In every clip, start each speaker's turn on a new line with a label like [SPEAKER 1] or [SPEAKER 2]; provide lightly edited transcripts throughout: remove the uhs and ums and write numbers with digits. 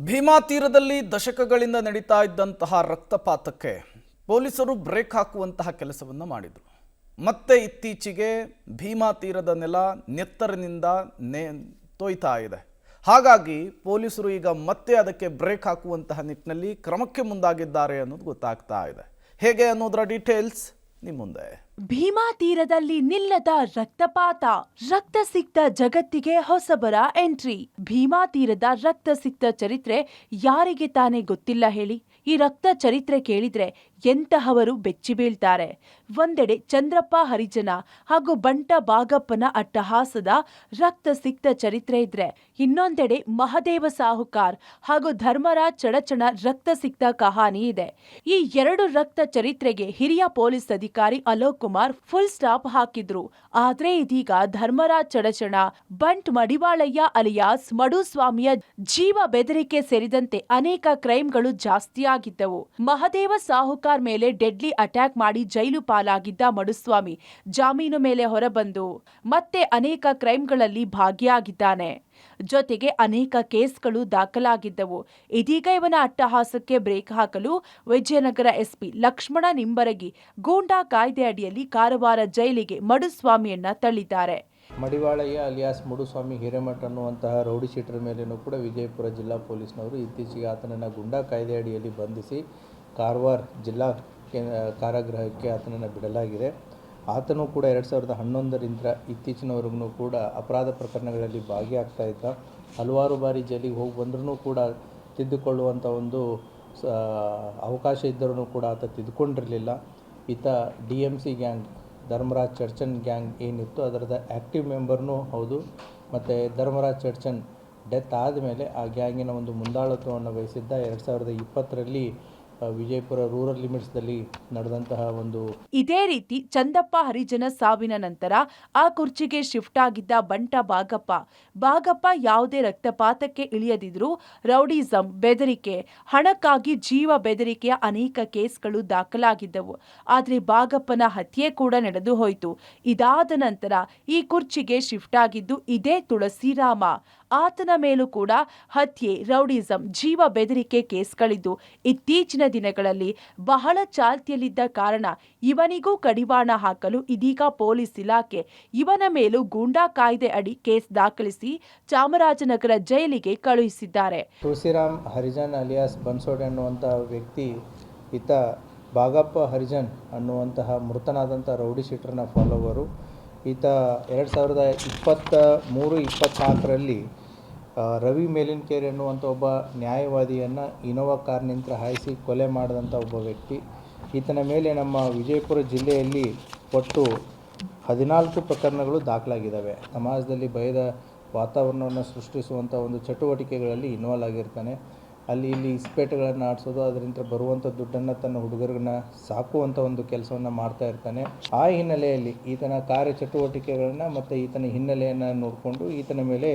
[SPEAKER 1] ಭೀಮಾ ತೀರದಲ್ಲಿ ದಶಕಗಳಿಂದ ನಡೀತಾ ಇದ್ದಂತಹ ರಕ್ತಪಾತಕ್ಕೆ ಪೊಲೀಸರು ಬ್ರೇಕ್ ಹಾಕುವಂತಹ ಕೆಲಸವನ್ನು ಮಾಡಿದರು. ಮತ್ತೆ ಇತ್ತೀಚೆಗೆ ಭೀಮಾ ತೀರದ ನೆಲ ನೆತ್ತರಿನಿಂದ ತೊಯ್ತಾ ಇದೆ. ಹಾಗಾಗಿ ಪೊಲೀಸರು ಈಗ ಮತ್ತೆ ಅದಕ್ಕೆ ಬ್ರೇಕ್ ಹಾಕುವಂತಹ ನಿಟ್ಟಿನಲ್ಲಿ ಕ್ರಮಕ್ಕೆ ಮುಂದಾಗಿದ್ದಾರೆ ಅನ್ನೋದು ಗೊತ್ತಾಗ್ತಾ ಇದೆ. ಹೇಗೆ ಅನ್ನೋದರ ಡೀಟೇಲ್ಸ್ ನಿಮ್ಮ ಮುಂದೆ.
[SPEAKER 2] ಭೀಮಾ ತೀರದಲ್ಲಿ ನಿಲ್ಲದ ರಕ್ತಪಾತ, ರಕ್ತಸಿಕ್ತ ಜಗತ್ತಿಗೆ ಹೊಸಬರ ಎಂಟ್ರಿ. ಭೀಮಾ ತೀರದ ರಕ್ತಸಿಕ್ತ ಚರಿತ್ರೆ ಯಾರಿಗೆ ತಾನೇ ಗೊತ್ತಿಲ್ಲ ಹೇಳಿ. ಈ ರಕ್ತ ಚರಿತ್ರೆ ಕೇಳಿದ್ರೆ ಎಂತಹವರು ಬೆಚ್ಚಿ ಬೀಳ್ತಾರೆ. ಒಂದೆಡೆ ಚಂದ್ರಪ್ಪ ಹರಿಜನ ಹಾಗೂ ಬಂಟ ಬಾಗಪ್ಪನ ಅಟ್ಟಹಾಸದ ರಕ್ತಸಿಕ್ತ ಚರಿತ್ರೆ ಇದ್ರೆ, ಇನ್ನೊಂದೆಡೆ ಮಹದೇವ ಸಾಹುಕಾರ್ ಹಾಗೂ ಧರ್ಮರಾಜ್ ಚಡಚಣ ರಕ್ತಸಿಕ್ತ ಕಹಾನಿ ಇದೆ. ಈ ಎರಡು ರಕ್ತ ಚರಿತ್ರೆಗೆ ಹಿರಿಯ ಪೊಲೀಸ್ ಅಧಿಕಾರಿ ಅಲೋಕ್ ಕುಮಾರ್ ಫುಲ್ ಸ್ಟಾಪ್ ಹಾಕಿದ್ರು. ಆದ್ರೆ ಇದೀಗ ಧರ್ಮರಾಜ್ ಚಡಚಣ, ಬಂಟ್ ಮಡಿವಾಳಯ್ಯ ಅಲಿಯಾಸ್ ಮಡುಸ್ವಾಮಿಯ ಜೀವ ಬೆದರಿಕೆ ಸೇರಿದಂತೆ ಅನೇಕ ಕ್ರೈಮ್ಗಳು ಜಾಸ್ತಿ ಆಗಿದ್ದವು. ಮಹದೇವ ಸಾಹುಕಾರ್ ಮೇಲೆ ಡೆಡ್ಲಿ ಅಟ್ಯಾಕ್ ಮಾಡಿ ಜೈಲು ಪಾಲಾಗಿದ್ದ ಮಡುಸ್ವಾಮಿ ಜಾಮೀನು ಮೇಲೆ ಹೊರಬಂದು ಮತ್ತೆ ಅನೇಕ ಕ್ರೈಮ್ಗಳಲ್ಲಿ ಭಾಗಿಯಾಗಿದ್ದಾನೆ. ಜೊತೆಗೆ ಅನೇಕ ಕೇಸ್ಗಳು ದಾಖಲಾಗಿದ್ದವು. ಇದೀಗ ಇವನ ಅಟ್ಟಹಾಸಕ್ಕೆ ಬ್ರೇಕ್ ಹಾಕಲು ವಿಜಯನಗರ ಎಸ್ಪಿ ಲಕ್ಷ್ಮಣ ನಿಂಬರಗಿ ಗೂಂಡಾ ಕಾಯ್ದೆ ಅಡಿಯಲ್ಲಿ ಕಾರವಾರ ಜೈಲಿಗೆ ಮಡುಸ್ವಾಮಿಯನ್ನ ತಳ್ಳಿದ್ದಾರೆ.
[SPEAKER 3] ಮಡಿವಾಳಯ್ಯ ಅಲಿಯಾಸ್ ಮುಡುಸ್ವಾಮಿ ಹಿರೇಮಠ ಅನ್ನುವಂತಹ ರೌಡಿ ಶೀಟರ್ ಮೇಲೇನೂ ಕೂಡ ವಿಜಯಪುರ ಜಿಲ್ಲಾ ಪೊಲೀಸ್ನವರು ಇತ್ತೀಚೆಗೆ ಆತನನ್ನು ಗೂಂಡಾ ಕಾಯ್ದೆ ಅಡಿಯಲ್ಲಿ ಬಂಧಿಸಿ ಕಾರವಾರ ಜಿಲ್ಲಾ ಕಾರಾಗೃಹಕ್ಕೆ ಆತನನ್ನು ಬಿಡಲಾಗಿದೆ. ಆತನೂ ಕೂಡ 2011ರಿಂದ ಇತ್ತೀಚಿನವರೆಗೂ ಕೂಡ ಅಪರಾಧ ಪ್ರಕರಣಗಳಲ್ಲಿ ಭಾಗಿಯಾಗ್ತಾ ಇದ್ದ. ಹಲವಾರು ಬಾರಿ ಜೈಲಿಗೆ ಹೋಗಿ ಬಂದ್ರೂ ಕೂಡ ತಿದ್ದುಕೊಳ್ಳುವಂಥ ಒಂದು ಅವಕಾಶ ಇದ್ದರೂ ಕೂಡ ಆತ ತಿದ್ದುಕೊಂಡಿರಲಿಲ್ಲ. ಈತ DMC gang, Dharmaraj Chadchan gang ಏನಿತ್ತು ಅದರದ ಆ್ಯಕ್ಟಿವ್ ಮೆಂಬರ್ನೂ ಹೌದು. ಮತ್ತು ಧರ್ಮರಾಜ್ ಚಡ್ಚನ್ ಡೆತ್ ಆದಮೇಲೆ ಆ ಗ್ಯಾಂಗಿನ ಒಂದು ಮುಂದಾಳತ್ವವನ್ನು ವಹಿಸಿದ್ದ. 2020ರಲ್ಲಿ ವಿಜಯಪುರ ರೂರಲ್ ಲಿಮಿಟ್ಸ್ದಲ್ಲಿ ನಡೆದಂತಹ ಒಂದು
[SPEAKER 2] ಇದೇ ರೀತಿ ಚಂದಪ್ಪ ಹರಿಜನ ಸಾವಿನ ನಂತರ ಆ ಕುರ್ಚಿಗೆ ಶಿಫ್ಟ್ ಆಗಿದ್ದ ಬಂಟ ಬಾಗಪ್ಪ ಯಾವುದೇ ರಕ್ತಪಾತಕ್ಕೆ ಇಳಿಯದಿದ್ರು ರೌಡಿಸಂ, ಬೆದರಿಕೆ, ಹಣಕ್ಕಾಗಿ ಜೀವ ಬೆದರಿಕೆಯ ಅನೇಕ ಕೇಸ್ಗಳು ದಾಖಲಾಗಿದ್ದವು. ಆದರೆ ಬಾಗಪ್ಪನ ಹತ್ಯೆ ಕೂಡ ನಡೆದು ಹೋಯಿತು. ಇದಾದ ನಂತರ ಈ ಕುರ್ಚಿಗೆ ಶಿಫ್ಟ್ ಆಗಿದ್ದು ಇದೇ ತುಳಸಿರಾಮ. ಆತನ ಮೇಲೂ ಕೂಡ ಹತ್ಯೆ, ರೌಡಿಸಂ, ಜೀವ ಬೆದರಿಕೆ ಕೇಸ್ಗಳಿದ್ದು ಇತ್ತೀಚಿನ ದಿನಗಳಲ್ಲಿ ಬಹಳ ಚಾಲ್ತಿಯಲ್ಲಿದ್ದ ಕಾರಣ ಇವನಿಗೂ ಕಡಿವಾಣ ಹಾಕಲು ಇದೀಗ ಪೊಲೀಸ್ ಇಲಾಖೆ ಇವನ ಮೇಲೂ ಗೂಂಡಾ ಕಾಯ್ದೆ ಅಡಿ ಕೇಸ್ ದಾಖಲಿಸಿ ಚಾಮರಾಜನಗರ ಜೈಲಿಗೆ ಕಳುಹಿಸಿದ್ದಾರೆ.
[SPEAKER 3] ತುಳಸಿರಾಮ್ ಹರಿಜನ್ ಅಲಿಯಾಸ್ ಬನ್ಸೋಡೆ ಅನ್ನುವಂತಹ ವ್ಯಕ್ತಿ, ಈತ ಬಾಗಪ್ಪ ಹರಿಜನ್ ಅನ್ನುವಂತಹ ಮೃತನಾದಂಥ ರೌಡಿ ಶೀಟರ್ನ ಫಾಲೋವರು. ಈತ 2023-24ರಲ್ಲಿ ರವಿ ಮೇಲಿನಕೆರೆ ಎನ್ನುವಂಥ ಒಬ್ಬ ನ್ಯಾಯವಾದಿಯನ್ನು ಇನೋವಾ ಕಾರ್ನಿಂದ ಹಾಯಿಸಿ ಕೊಲೆ ಮಾಡಿದಂಥ ಒಬ್ಬ ವ್ಯಕ್ತಿ. ಈತನ ಮೇಲೆ ನಮ್ಮ ವಿಜಯಪುರ ಜಿಲ್ಲೆಯಲ್ಲಿ ಒಟ್ಟು 14 ಪ್ರಕರಣಗಳು ದಾಖಲಾಗಿದ್ದಾವೆ. ಸಮಾಜದಲ್ಲಿ ಭಯದ ವಾತಾವರಣವನ್ನು ಸೃಷ್ಟಿಸುವಂಥ ಒಂದು ಚಟುವಟಿಕೆಗಳಲ್ಲಿ ಇನ್ವಾಲ್ವ್ ಆಗಿರ್ತಾನೆ. ಇಲ್ಲಿ ಇಸ್ಪೇಟೆಗಳನ್ನು ಆಡಿಸೋದು, ಅದರಿಂದ ಬರುವಂಥ ದುಡ್ಡನ್ನು ತನ್ನ ಹುಡುಗರನ್ನ ಸಾಕುವಂಥ ಒಂದು ಕೆಲಸವನ್ನು ಮಾಡ್ತಾ ಇರ್ತಾನೆ. ಆ ಹಿನ್ನೆಲೆಯಲ್ಲಿ ಈತನ ಕಾರ್ಯಚಟುವಟಿಕೆಗಳನ್ನು ಮತ್ತು ಈತನ ಹಿನ್ನೆಲೆಯನ್ನು ನೋಡಿಕೊಂಡು ಈತನ ಮೇಲೆ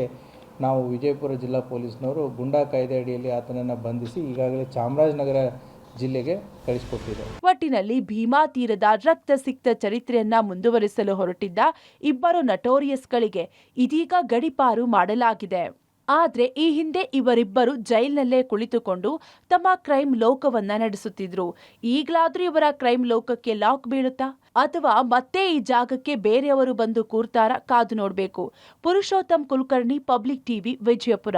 [SPEAKER 3] ನಾವು ವಿಜಯಪುರ ಜಿಲ್ಲಾ ಪೊಲೀಸ್ನವರು ಗೂಂಡಾ ಕಾಯ್ದೆ ಅಡಿಯಲ್ಲಿ ಆತನನ್ನು ಬಂಧಿಸಿ ಈಗಾಗಲೇ ಚಾಮರಾಜನಗರ ಜಿಲ್ಲೆಗೆ ಕಳಿಸಿಕೊಟ್ಟಿದೆ.
[SPEAKER 2] ಒಟ್ಟಿನಲ್ಲಿ ಭೀಮಾ ತೀರದ ರಕ್ತಸಿಕ್ತ ಚರಿತ್ರೆಯನ್ನ ಮುಂದುವರಿಸಲು ಹೊರಟಿದ್ದ ಇಬ್ಬರು ನಟೋರಿಯಸ್ಗಳಿಗೆ ಇದೀಗ ಗಡೀಪಾರು ಮಾಡಲಾಗಿದೆ. ಆದ್ರೆ ಈ ಹಿಂದೆ ಇವರಿಬ್ಬರು ಜೈಲಿನಲ್ಲೇ ಕುಳಿತುಕೊಂಡು ತಮ್ಮ ಕ್ರೈಮ್ ಲೋಕವನ್ನ ನಡೆಸುತ್ತಿದ್ರು. ಈಗಲಾದ್ರೂ ಇವರ ಕ್ರೈಮ್ ಲೋಕಕ್ಕೆ ಲಾಕ್ ಬೀಳುತ್ತಾ ಅಥವಾ ಮತ್ತೆ ಈ ಜಾಗಕ್ಕೆ ಬೇರೆಯವರು ಬಂದು ಕೂರ್ತಾರ? ಕಾದು ನೋಡ್ಬೇಕು. Purushottam Kulkarni, public TV, Vijayapura.